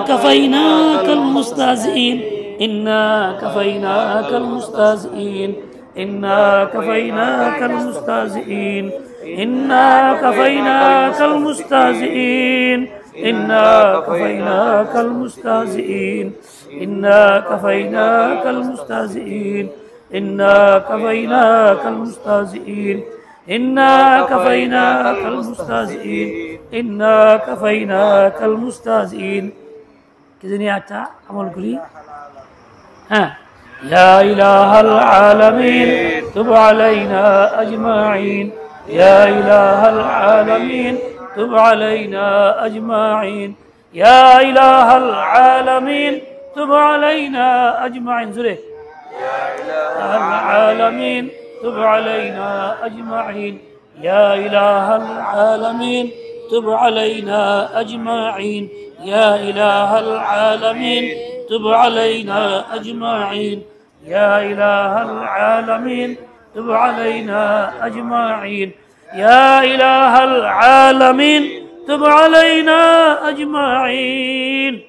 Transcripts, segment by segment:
كفيناك المستهزئين إنا كفيناك المستهزئين إنا كفيناك المستهزئين إنا كفيناك المستهزئين إنا كفيناك المستهزئين إنا كفيناك المستهزئين إنا كفيناك المستهزئين إنا كفيناك المستهزئين إنا كفيناك المستهزئين كذني أتا عمل كلي ها يا إله العالمين تب علينا أجمعين يا إله العالمين تب علينا أجمعين يا إله العالمين تب علينا أجمعين زره يا إله العالمين تب علينا أجمعين يا إله العالمين تب علينا أجمعين يا إله العالمين تب علينا أجمعين يا إله العالمين تب علينا أجمعين يا إله العالمين تب علينا أجمعين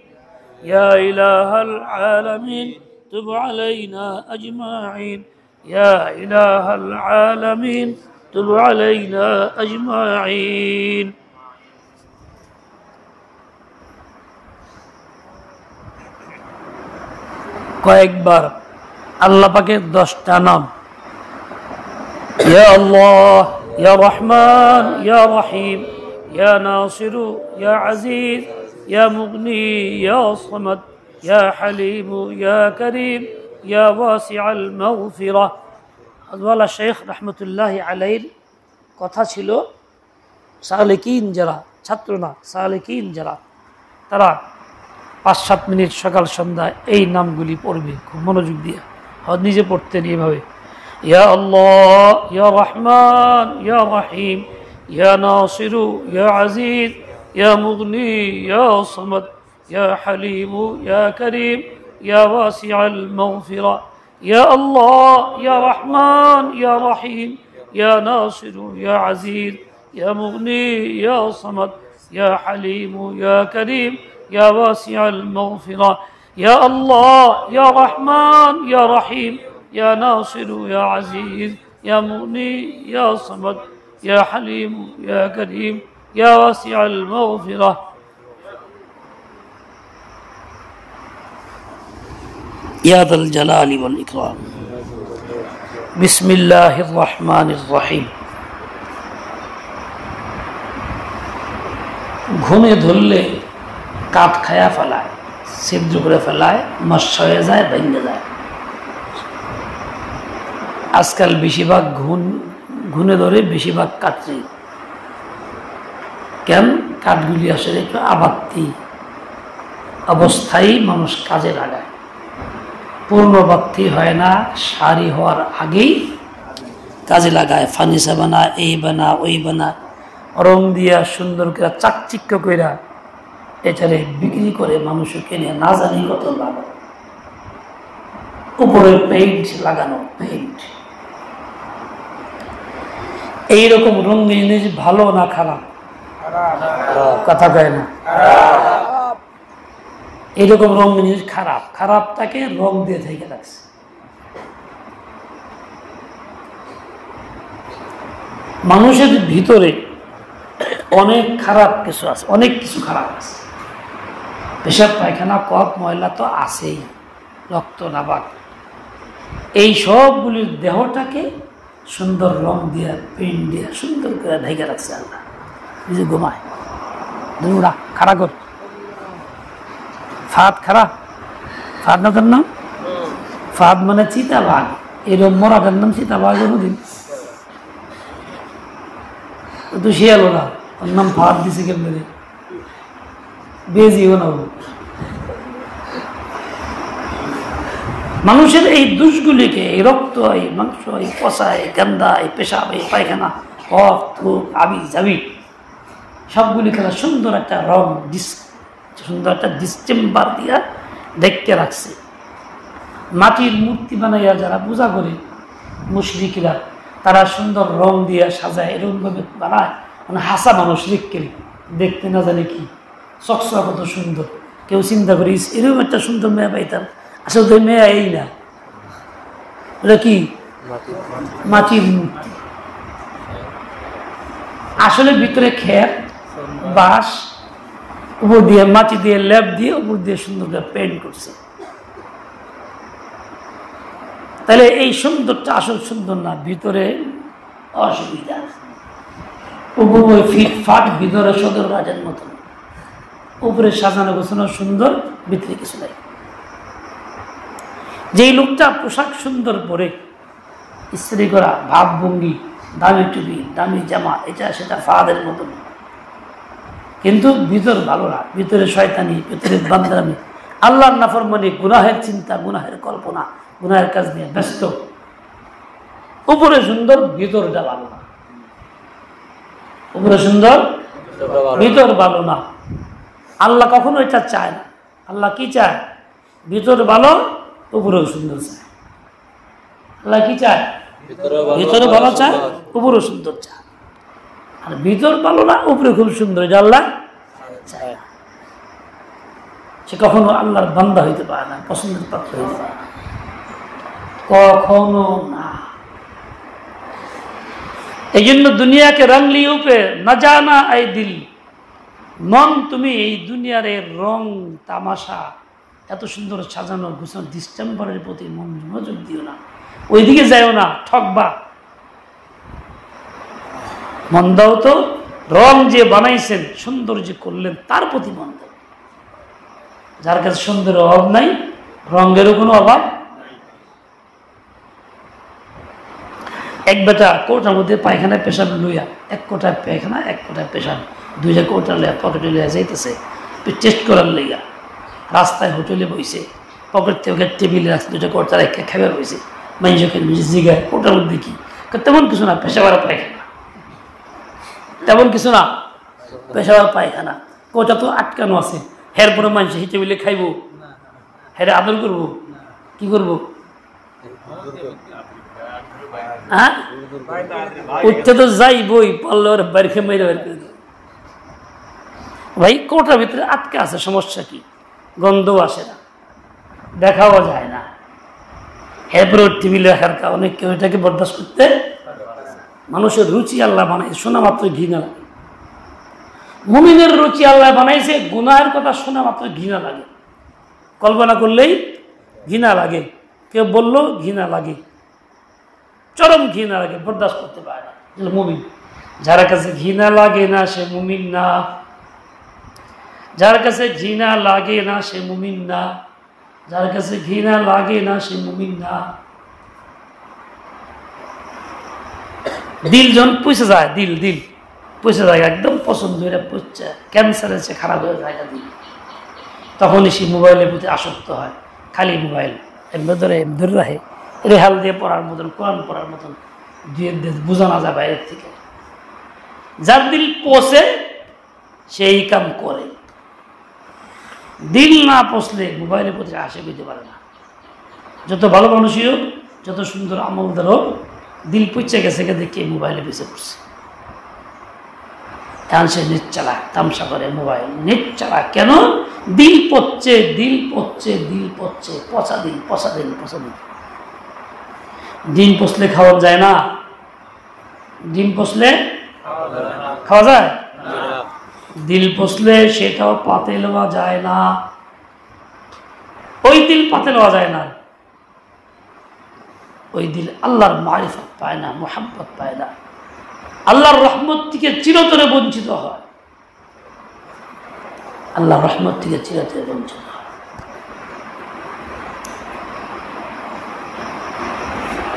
يا إله العالمين تب علينا أجمعين يا إله العالمين تب علينا أجمعين কয়েকবার আল্লাহ পাকের 10টা নাম ইয়া আল্লাহ ইয়া রহমান ইয়া রহিম ইয়া নাসির ইয়া আজিজ ইয়া মুগনি ইয়া সামাদ ইয়া হালিম ইয়া করিম ইয়া ওয়াসিউল মাগফিরা আল্লাহ শেখ রহমতুল্লাহ আলাইহির কথা ছিল সালেকিন যারা ছাত্র না সালেকিন যারা তারা 5-7 মিনিট সকাল সন্ধ্যা এই নামগুলি পড়বে খুব মনোযোগ দিয়ে হয়তো নিজে পড়তেন এইভাবে ইয়া আল্লাহ ইয়া রহমান ইয়া রহিম ইয়া নাসির ইয়া আজিজ ইয়া মুগনি ইয়া সামাদ ইয়া হালিম ইয়া করিম ইয়া ওয়াসিউল মাগফিরা ইয়া আল্লাহ ইয়া রহমান ইয়া রহিম ইয়া নাসির ইয়া আজিজ ইয়া মুগনি ইয়া সামাদ ইয়া হালিম ইয়া করিম يا واسع المغفرة يا الله يا رحمن يا رحيم يا ناصر يا عزيز يا مغني يا صمد يا حليم يا كريم يا واسع المغفرة يا ذا الجلال والإكرام بسم الله الرحمن الرحيم ঘুমে ধরলে কাঠ খায়া ফেলায় ছিদ্র করে ফেলায় নষ্ট হয়ে যায় ভেঙে যায় আজকাল বেশিরভাগ ঘুনে ধরে বেশিরভাগ কাটছে কেন কাঠগুলি আসলে একটু আবাত্তি অবস্থায় মানুষ কাজে লাগায় পূর্ণবাত্তি হয় না সারি হওয়ার আগেই কাজে লাগায় ফার্নিচার বানা এই বানা ওই বানা রং দিয়া সুন্দর করে চাকচিক্য কইরা এটারে বিক্রি করে মানুষ কেনে না জানি কত লাভ উপরে পেইন্ট লাগানো পেইন্ট এইরকম রঙিন জিনিস ভালো না খারাপ কথা কয় না এইরকম রঙিন জিনিস খারাপ খারাপটাকে রং দিয়ে থেকে রাখছে মানুষের ভিতরে অনেক খারাপ কিছু আছে অনেক কিছু খারাপ আছে পেশাব পায়খানা কফ ময়লা তো আছেই রক্ত নাবাক এই সবগুলির দেহটাকে সুন্দর রং দিয়া পেইন্ট দিয়া সুন্দর করে ঢেকে রাখছে আল্লাহ নিজে ঘুমায় দুরা খাড়া কর ফাঁদ খাড়া ফাঁদ না তোর নাম ফাঁদ মানে চিতাবাঘ এরকম মরাটার নাম চিতাবাঘ কোনোদিন তো শিয়াল ওরা ওর নাম ফাঁদ দিছে কেমনে বেজিও না মানুষের এই দোষগুলিকে এই রক্ত এই মাংস এই পচা এই গান্দা এই পেশাব এই পায়খানা কফ থুক আবি জাবি সবগুলি খেলা সুন্দর একটা রং সুন্দর একটা ডিসেম্বার দিয়া দেখতে রাখছে মাটির মূর্তি বানাইয়া যারা পূজা করে মুশরিকরা তারা সুন্দর রং দিয়া সাজায় এরকমভাবে বানায় মানে হাসা মানুষ দেখতে না জানে কি চকচকা কত সুন্দর কেউ চিন্তা করিস এরকম একটা সুন্দর মেয়ে পাইতাম, আসলে তো মেয়ে এই না, ওটা কি মাটির মূর্তি। আসলে ভিতরে খেত, বাঁশ, উপর দিয়ে মাটি দিয়ে লেপ দিয়ে উপর দিয়ে সুন্দর করে পেন্ট করছে। তাহলে এই সুন্দরটা আসল সুন্দর না, ভিতরে অসুবিধা। উপরে ফিটফাট, ভিতরে সদর রাজার মতন, উপরে সাজানো গোছানো সুন্দর, ভিতরে কিছু নাই। যেই লোকটা পোশাক সুন্দর পরে, স্ত্রী করা ভাবভঙ্গি, দামি টুপি, দামি জামা, এটা সেটা ফাদের মতন, কিন্তু ভিতর ভালো না, ভিতরে শয়তানি, ভিতরে বান্দামি, আল্লাহর নাফরমানি, গুনাহের চিন্তা, গুনাহের কল্পনা, গুনাহের কাজ নিয়ে ব্যস্ত। উপরে সুন্দর, ভিতরটা ভালো না। উপরে সুন্দর, ভিতর ভালো না। আল্লাহ কখনো এটা চায় না। আল্লাহ কি চায়? ভিতর ভালো, উপরেও সুন্দর চায়। আল্লাহ কি চায়? ভিতরে ভালো চায়, উপরেও সুন্দর চায়। আর ভিতর ভালো না, উপরে খুব সুন্দর, এটা আল্লাহ চায় না। সে কখনো আল্লাহর বান্দা হইতে পারে না, পছন্দের পাত্র হইতে পারে না, কখনো না। এই জন্য দুনিয়াকে রংলি উপে না জানা এই দিল, মন তুমি এই দুনিয়ার রং তামাশা, এত সুন্দর সাজানো গুছানো ডিসেম্বরের প্রতি মন মনোযোগ দিও না, ওইদিকে যাইও না, ঠকবা। মন দাও তো রং যে বানাইছেন, সুন্দর যে করলেন, তার প্রতি মন দাও। যার কাছে সুন্দরের অভাব নাই, রঙেরও কোনো অভাব। এক বেটা কোটার মধ্যে পায়খানা পেশাব লইয়া, এক কোটায় পায়খানা এক কোটায় পেশাব, দুইটা কোটা লইয়া পকেটে লইয়া যাইতেছে টেস্ট করার লইয়া। রাস্তায় হোটেলে বইছে, পকেট থেকে টেবিলে রাখছে, দুইটা কোটা রেখে খাবার বইছে। মানুষকে জিগায় কোটার মধ্যে কি? তেমন কিছু না, পেশাবার পায়খানা। তেমন কিছু না, পেশাবার পায়খানা। কোটা তো আটকানো আছে, হের পরে মানুষ হিটে মিলে খাইব, হেরে আদর করবো, কি করবো? হ্যাঁ, উঠতে তো যাই বই পারলে ওরা বাইরে খেয়ে মেরে বের করে দেবে। ভাই কোটার ভিতরে আটকে আছে, সমস্যা কি? গন্ধ আসে না, দেখাও যায় না, এরপরে টেবিলে রাখার কারণে কেউ এটাকে বরদাস্ত করতে। মানুষের রুচি আল্লাহ বানাইছে, শোনা মাত্র ঘৃণা লাগে। মুমিনের রুচি আল্লাহ বানাইছে, গুনাহের কথা শোনা মাত্র ঘৃণা লাগে, কল্পনা করলেই ঘৃণা লাগে, কেউ বললো ঘৃণা লাগে, চরম ঘৃণা লাগে, বরদাস্ত করতে পারে না। মুমিন, যার কাছে ঘৃণা লাগে না সে মুমিন না, যার কাছে ঘৃণা লাগে না সে মুমিন না, যার কাছে ঘৃণা লাগে না সে মুমিন না। দিল যখন পুষে যায়, দিল দিল পুষে যায়, একদম পছন্দ হয়ে পুষছে, ক্যান্সারের চেয়ে খারাপ হয়ে যায় দিল, তখনই সে মোবাইলের প্রতি আসক্ত হয়। খালি মোবাইল ধরে রাখে, রেহাল দিয়ে পড়ার মতন, কোরআন পড়ার মতন দিয়ে বোঝা না যায় বাইরের থেকে। যার দিল পচে সেই কাম করে, দিল না পচলে মোবাইলের প্রতি আসে পেতে পারে না। যত ভালো মানুষই হোক, যত সুন্দর আমলদার হোক, দিল পচে গেছে দেখে মোবাইলে বেঁচে পড়ছে। এখন সে নেট চালায়, তামসা করে, মোবাইল নেট চালায়। কেন? দিল পচছে, দিল পচছে, দিল পচছে, পচা দিল, পচা দিল, পচা দিল। ডিম পচলে খাওয়া যায় না? ডিম পচলে খাওয়া যায়? দিল পচলে সেটাও পাতে লওয়া যায় না, ওই দিল পাতে লওয়া যায় না। ওই দিল আল্লাহর মারিফত পায় না, মোহাম্মত পায় না, আল্লাহর রহমত থেকে চিরতরে বঞ্চিত হয়, আল্লাহর রহমত থেকে চিরতরে বঞ্চিত হয়।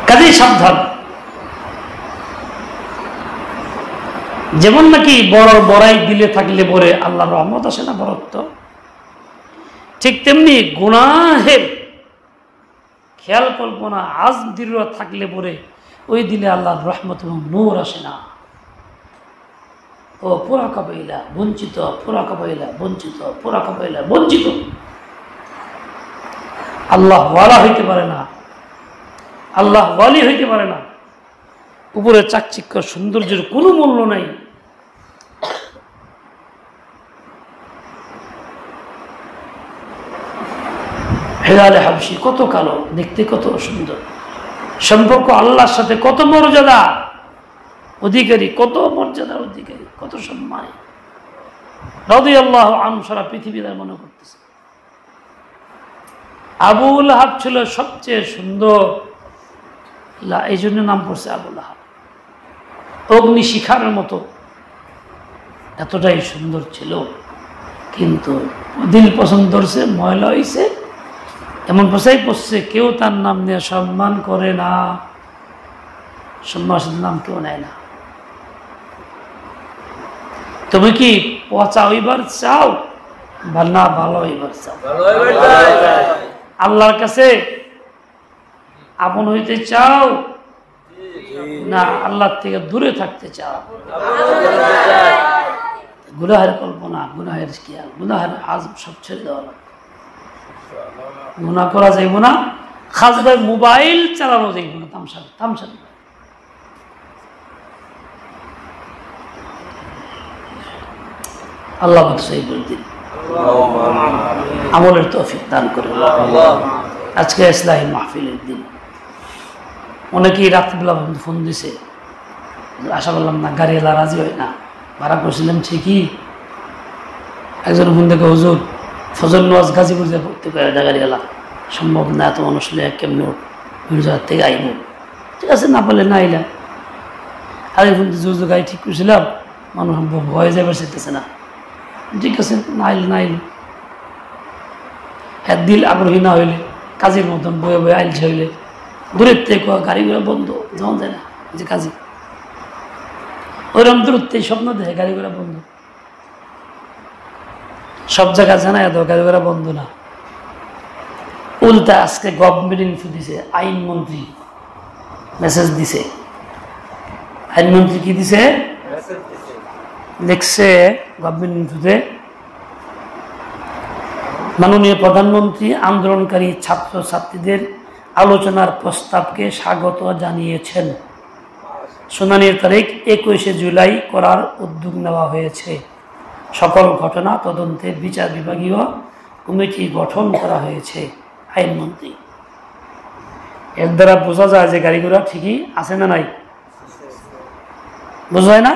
কাজেই সাবধান। যেমন নাকি বড় বড়াই দিলে থাকলে পরে আল্লাহর রহমত আসে না, বরত্ব, ঠিক তেমনি গুনাহের খেয়াল কল্পনা আজ দৃঢ় থাকলে পরে ওই দিলে আল্লাহর রহমত এবং নূর আসে না। ও পুরা কবাইলা বঞ্চিত, পুরা কবাইলা বঞ্চিত, পুরা কবাইলা বঞ্চিত। আল্লাহ ওয়ালা হইতে পারে না, আল্লাহ ওয়ালি হইতে পারে না। উপরে চাকচিক্য সৌন্দর্যের কোনো মূল্য নাই। হেলালে হাবশি কত কালো, দেখতে কত সুন্দর, সম্পর্ক আল্লাহর সাথে কত মর্যাদা অধিকারী, কত মর্যাদার অধিকারী, কত সম্মানী। রাদিয়াল্লাহু আনহু সারা পৃথিবীর মনে করতেছে। আবু লাহাব ছিল সবচেয়ে সুন্দর, এই জন্য নাম পড়ছে আবু লাহাব। অগ্নি শিখার মতো এতটাই সুন্দর ছিল, কিন্তু দিল পছন্দ করছে, ময়লা হয়েছে, এমন পোষাই পড়ছে কেউ তার নাম নিয়ে সম্মান করে না, সম্মানের নাম কেউ নেয় না। তুমি কি পচা হইবার চাও বা না ভালো হইবার চাও? আল্লাহর কাছে আপন হইতে চাও না আল্লাহর থেকে দূরে থাকতে চাও? গুনাহের কল্পনা, গুনাহের কি, গুনাহের আজম সব ছেড়ে দেওয়া লাগবে। গুনাহ করা যাইব না, খাস ভাই মোবাইল চালানো যাইব না, তামসা আল্লাহ সেই দিন আমলের তৌফিক দান করে। আজকে ইসলাহি মাহফিলের দিন। অনেকেই রাত্রিবেলা ফোন দিছে, আশা করলাম না গাড়িওয়ালা রাজি হয় না, ভাড়া করছিলাম ঠিকই। একজন ফোন দেখে হুজুর ফজল নওয়াজ গাজীপুর যে পড়তে পারে গাড়িওয়ালা, সম্ভব না এত মানুষ কেমনি জায়গার থেকে আইব, ঠিক আছে না বলে না আইলা। আরেক ফোন হুজুর গাড়ি ঠিক করছিলাম, মানুষ ভয়ে যাবার চাইতেছে না, ঠিক আছে না আইল না আইল। হ্যাঁ দিল আগ্রহী না হইলে, কাজের মতন বয়ে বয়ে আইলছে হইলে দূরের থেকে গাড়িগুলো বন্ধ, যাওয়া যায় না যে কাজে, ওইরকম দূরত্বে স্বপ্ন দেখে গাড়িগুলো বন্ধ। সব জায়গায় জানাই দাও গাড়িগুলো বন্ধ না। উল্টা আজকে গভর্নমেন্ট ইনফো দিছে, আইনমন্ত্রী মেসেজ দিছে। আইনমন্ত্রী কি দিছে লিখছে গভর্নমেন্ট ইনফোতে, মাননীয় প্রধানমন্ত্রী আন্দোলনকারী ছাত্র ছাত্রীদের আলোচনার প্রস্তাবকে স্বাগত জানিয়েছেন। শুনানির তারিখ 21শে জুলাই করার উদ্যোগ নেওয়া হয়েছে। সকল ঘটনা তদন্তে বিচার বিভাগীয় কমিটি গঠন করা হয়েছে। আইনমন্ত্রী, এর দ্বারা বোঝা যায় যে গাড়ি ঘোড়া ঠিকই আছে না নাই, বোঝা যায় না?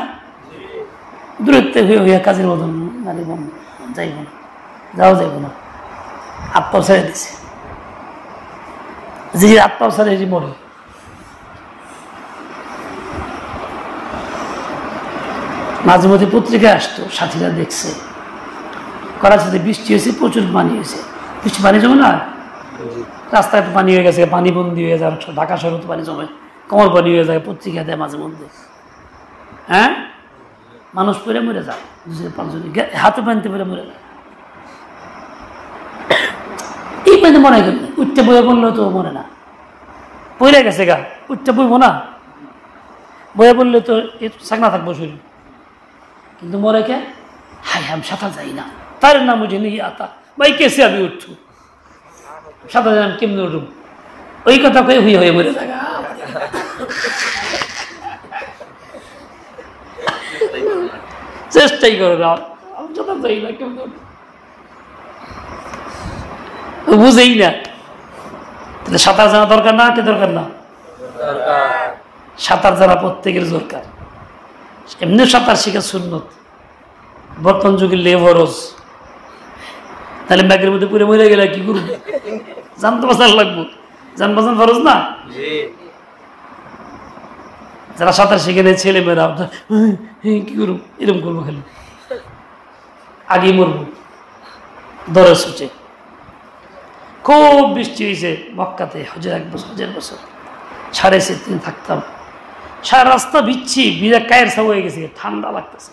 দূরত্বে হয়ে হইয়া কাজের মতন গাড়ি বন্ধ, যাইব না, যাওয়া যাইব না, আত্মাও ছেড়ে দিছে। যে আত্মাও ছেড়ে মরে। মাঝে মধ্যে পত্রিকায় আসতো, সাথীরা দেখছে করাচিতে বৃষ্টি হয়েছে, প্রচুর পানি হয়েছে। বৃষ্টি পানি জমে না, রাস্তায় তো পানি হয়ে গেছে, পানি বন্দি হয়ে যায়, ঢাকা শহরে তো পানি জমে, কমর পানি হয়ে যায়, পত্রিকা দেয় মাঝে মধ্যে। হ্যাঁ, মানুষ পরে মরে যায়, 2-5 জন হাতে পানিতে পরে মরে যায়। এই পানিতে মনে হয় উঠতে বয়ে বললেও তো মরে না, পড়ে গেছে গা, উঠতে বইব না, বয়ে বললে তো চাকনা থাকবো শরীর, কিন্তু মরে কে? হাই আমি সাঁতার যাই না, তার নাম বুঝে নিয়ে আতা ভাই কেসে আমি উঠছু, সাঁতার যাই আমি কেমনি উঠুম, ওই কথা কয়ে হুই হয়ে মরে থাকা। চেষ্টাই করে না, আমি সাঁতার যাই না, কেমনি বুঝেই না। তাহলে সাঁতার জানা দরকার না, কে দরকার না? সাঁতার জানা প্রত্যেকের দরকার। এমনি সাঁতার শিখা সুন্নত, বর্তমান যুগের লেভরজ। তাহলে ব্যাগের মধ্যে পুরে মরে গেলে কি করবো? জানতে বাঁচার লাগবো, জান বাঁচান ফরজ না? যারা সাঁতার শিখে নেয় ছেলে মেয়েরা কি করবো, এরকম করবো, খালি আগে মরবো দরের সোচে। খুব বৃষ্টি হয়েছে মক্কাতে, হজের বছর 7.5 দিন থাকতাম, সারা রাস্তা ভিজছি, ভিজা কায়ের সব হয়ে গেছে, ঠান্ডা লাগতেছে,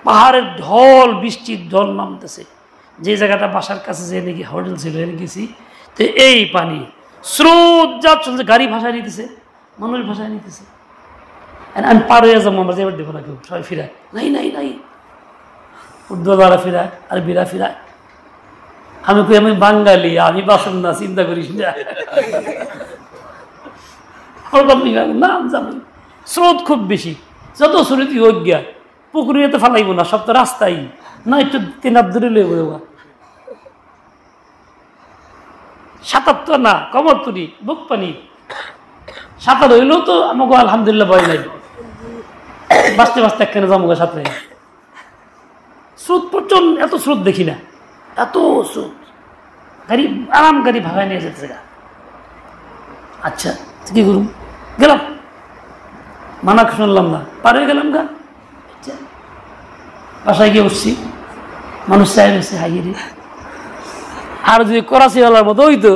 পাহাড়ের ঢল, বৃষ্টির ঢল নামতেছে। যে জায়গাটা বাসার কাছে যে নাকি হোটেল ছিল এনে গেছি, তো এই পানি স্রোত যা চলছে, গাড়ি ভাষায় নিতেছে, মানুষ ভাষায় নিতেছে। আমি পার হয়ে যাবো, আমরা যেবার দেবো না, কেউ সবাই ফিরায়, নাই নাই নাই, উর্দুওয়ালা ফিরায় আর বিরা ফিরায়। আমি কই আমি বাঙালি, আমি বাসন না, চিন্তা করিস না, নাম যাবো। স্রোত খুব বেশি, যত স্রোত অজ্ঞা, পুকুরে তো ফালাইবো না, সব তো রাস্তাই না, একটু 3 হাত ধরে লইব। ৭৭ না, কমর তুলি, বুক পানি। ৭ হইলেও তো আমাকে আলহামদুলিল্লাহ ভয় নাই, বাঁচতে বাঁচতে একখানে জমগা সাথে। স্রোত প্রচন্ড, এত স্রোত দেখি না, এত স্রোত, গাড়ি আরাম গাড়ি ভাগায় নিয়ে যেতে গা। আচ্ছা কি করুন, গেলাম, মানা শুনলাম না, পার হয়ে গেলাম গা। আচ্ছা বাসায় গিয়ে উঠছি, মানুষ চাই বেশি হাইয়ে। আর যদি করাচিওয়ালার মতো হইতো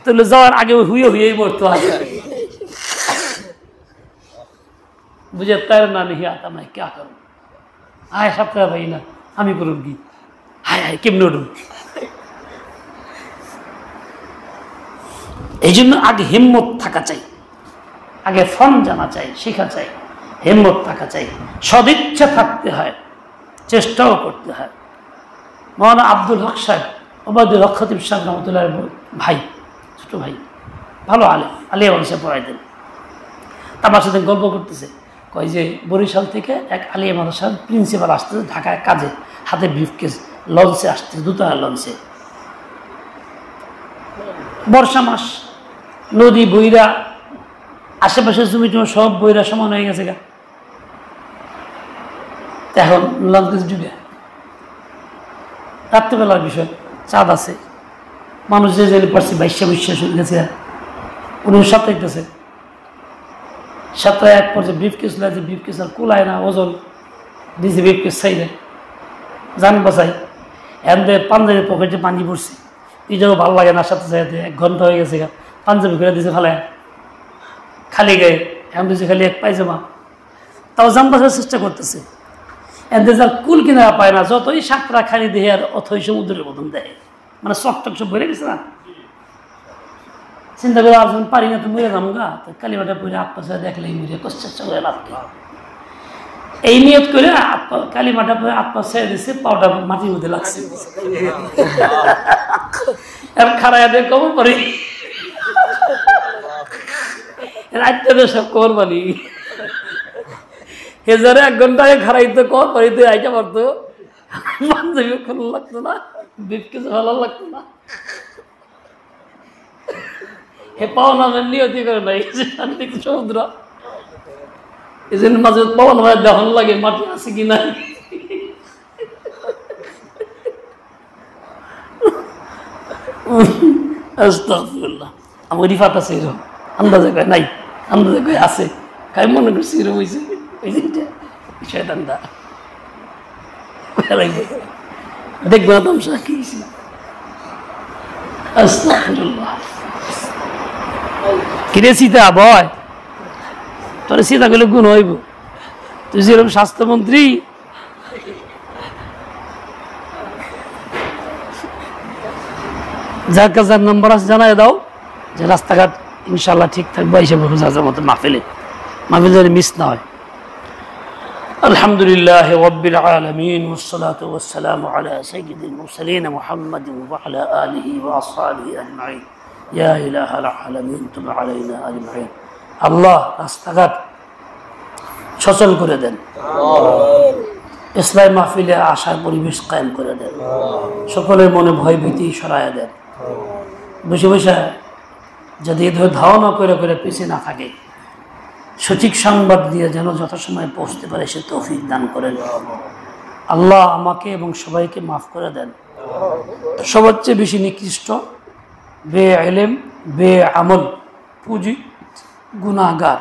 তাহলে যাওয়ার আগে হুয়ে হুয়েই পড়তো। বুঝে তার না নিহি আতা নাই কে করুন, আয় সপ্তাহ ভাই না আমি করুন কি, হায় হায় কেমনি উঠুন। এই জন্য আগে হিম্মত থাকা চাই, আগে ফর্ম জানা চাই, শেখা চাই, হিম্মত থাকা চাই, সদিচ্ছা থাকতে হয়, চেষ্টাও করতে হয়। মৌলানা আব্দুল হক সাহেব, ওবায়দুল হক খতিব সাহেব রহমতুল্লাহ ভাই, ছোট ভাই, ভালো আলিয়া মানুষে পড়াইতেন। আমার সাথে গল্প করতেছে, কয় যে বরিশাল থেকে এক আলিয়া মাদ্রাসার প্রিন্সিপাল আসতেছে ঢাকায় কাজে, হাতে ব্রিফকেস, লঞ্চে আসতেছে, দুতলা লঞ্চে। বর্ষা মাস, নদী বইরা, আশেপাশে জমি টমি সব বইরা সমান হয়ে গেছে গা। এখন লঞ্চ ডুবে, রাত্রেবেলার বিষয়, চাঁদ আছে, মানুষ যে জেলে পারছি বাইশা শুরু গেছে, উনি সাঁতরাইতেছে, সাঁতরায় এক পর্যায়ে ব্রিফকেস লাগে, ব্রিফকেস আর কুলায় না, ওজন দিয়েছে, ব্রিফকেস চাইলে যান বাঁচাই, এমনি পাঞ্জাবির পকেটে পানি পড়ছে, এই যাবো ভালো লাগে না, সাথে চাইতে 1 ঘন্টা হয়ে গেছে গা, পাঞ্জাবি করে দিয়েছে ফালায়, খালি গায়ে এমন দিয়েছে, খালি এক পায়জামা, তাও যান বাঁচার চেষ্টা করতেছে। এদের যার কুল কিনা পায় না, যতই সাতরা খালি দেহে আর অথই সমুদ্রের মতন দেয়, মানে চকটক সব বেড়ে গেছে না। চিন্তা করে আর যখন পারি না তো মরে যাবো গা, তো কালিমাটা পড়ে আত্মা দেখলে মরে কষ্ট করে লাগবে, এই নিয়ত করে কালিমাটা পরে আত্মা ছেড়ে দিচ্ছে, পাউডার মাটির মধ্যে লাগছে, আর খারায় কবর পরে রাত্রে সব কবর বানি হেজারে 1 ঘন্টায় খারাইতো, কবর পারিতে আইটা পারতো, পাঞ্জাবি ভালো লাগতো না, কিছু ভালো লাগতো না, হে পাওনা নিয়তি করে নাই সমুদ্র, এই জন্য মাঝে পাওয়ান ভাই দেখান লাগে মাটি আছে কি নাই। আস্তাগফিরুল্লাহ, আমার রিফাত আছে এরকম, আন্দাজে কয় নাই, আন্দাজে কয় আছে, খাই মনে করছি এরকম হয়েছে, ওই যে শয়তানটা দেখবো না তামসা কি। আস্তাগফিরুল্লাহ, কিরে সীতা বয়, তোর সীতা গেলে গুণ হইব, তুই যেরকম স্বাস্থ্যমন্ত্রী, যার কাছে যার নাম্বার আছে জানাই দাও, যে রাস্তাঘাট ইনশাল্লাহ ঠিক থাকবে, হিসেবে যার মতো মাহফিল যেন মিস না হয়। আলহামদুলিল্লাহ রাব্বিল আলামিন ওয়াসসালাতু ওয়াসসালামু আলা সাইয়্যিদিল মুরসালিন মুহাম্মাদিন ওয়া আলা আলিহি ওয়া আসহাবিহি আজমাইন। ইয়া ইলাহাল আলামিন তুব আলাইনা আজমাইন। আল্লাহ রাস্তাঘাট সচল করে দেন, ইসলাম মাহফিলে আশার পরিবেশ কায়েম করে দেন, সকলের মনে ভয় ভীতি সরাইয়া দেন, বসে বসে যদি এদের ধারণা করে করে পিছিয়ে না থাকে, সঠিক সংবাদ দিয়ে যেন যথাসময়ে পৌঁছতে পারে সে তৌফিক দান করেন। আল্লাহ আমাকে এবং সবাইকে মাফ করে দেন। সবচেয়ে বেশি নিকৃষ্ট বে ইলম, বে আমল, পুঁজি, গুনাহগার,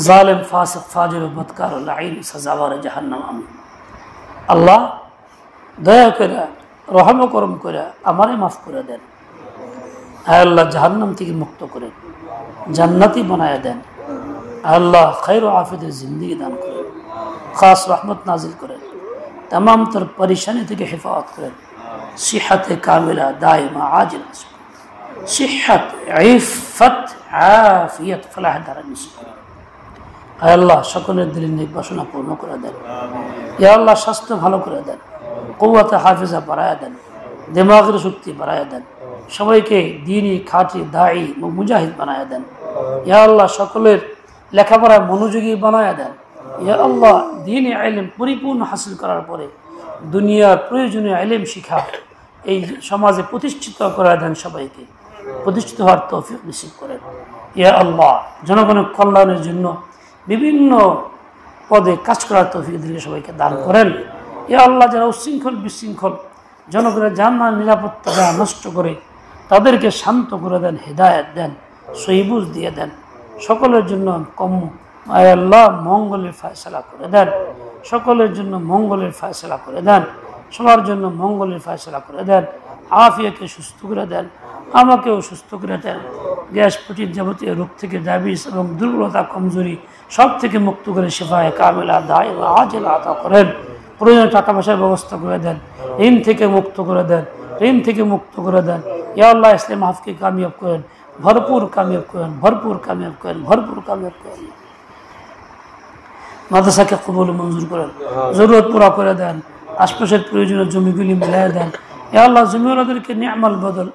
জালেম, ফাসিক, ফাজির, বদকার, লাঈন, সাজাওয়ার জাহান্নাম আমি। আল্লাহ দয়া করে, রহম করম করে আমারে মাফ করে দেন। আল্লাহ জাহান্নাম থেকে মুক্ত করে জান্নাতি বানায় দেন। আল্লাহ খৈর ও আফিয়তের জিন্দিগি দান করেন, খাস রহমত নাজিল করেন, तमाम तर परेशानी থেকে হেফাজত করেন, সিহাতে কামিলা দায়মা আজিল, সিহাত, ইফাত, আফিয়ত, ফলাহ দ্বারা নিশ্চিত করেন। আয় আল্লাহ সকলের দিলের নেক বাসনা পূর্ণ করে দেন। ইয়া আল্লাহ স্বাস্থ্য ভালো করে দেন, কুওয়াতে হাফিজা বাড়ায়া দেন, দিমাগের শক্তি বাড়ায়া দেন, সবাইকে দ্বীনি খাঁটি দায়ী ও মুজাহিদ বানায়া দেন। ইয়া আল্লাহ সকলের লেখাপড়ায় মনোযোগী বানায়া দেন। ইয়া আল্লাহ দ্বীনি ইলম পরিপূর্ণ হাসিল করার পরে দুনিয়ার প্রয়োজনীয় ইলম শিক্ষা এই সমাজে প্রতিষ্ঠিত করা দেন সবাইকে। প্রতিষ্ঠিত হওয়ার তৌফিক নসিব করেন। ইয়া আল্লাহ, জনগণের কল্যাণের জন্য বিভিন্ন পদে কাজ করার তৌফিক দিলে সবাইকে দান করেন। ইয়া আল্লাহ, যারা উচ্ছৃঙ্খল বিশৃঙ্খল জনগণের জানমাল নিরাপত্তা নষ্ট করে তাদেরকে শান্ত করে দেন, হেদায়েত দেন, সহিবুজ দিয়ে দেন। সকলের জন্য কম্য আয় আল্লাহ মঙ্গলের ফয়সালা করে দেন, সকলের জন্য মঙ্গলের ফয়সালা করে দেন, সবার জন্য মঙ্গলের ফয়সালা করে দেন। আফিয়াকে সুস্থ করে দেন, আমাকেও সুস্থ করে দেন। গ্যাস প্রোটিন যাবতীয় রোগ থেকে, ডায়াবেটিস এবং দুর্বলতা কমজোরি সব থেকে মুক্ত করে শেফায়ে কামিলা দায়েমা আজেলা আতা করেন। প্রয়োজন টাকা পয়সার ব্যবস্থা করে দেন, ঋণ থেকে মুক্ত করে দেন, ঋণ থেকে মুক্ত করে দেন। ইয়া আল্লাহ, ইসলাম হাফকে কামিয়াব করেন, ভরপুর কামিয়াব করেন, ভরপুর কামিয়াব করেন, ভরপুর কামিয়াব করেন। মাদ্রাসাকে কবুল মঞ্জুর করেন, জরুরত পুরা করে দেন, আশপাশের প্রয়োজনীয় জমিগুলি মিলাই দেন। ইয়া আল্লাহ, জমিওয়ালাদেরকে নিয়ামাল বদল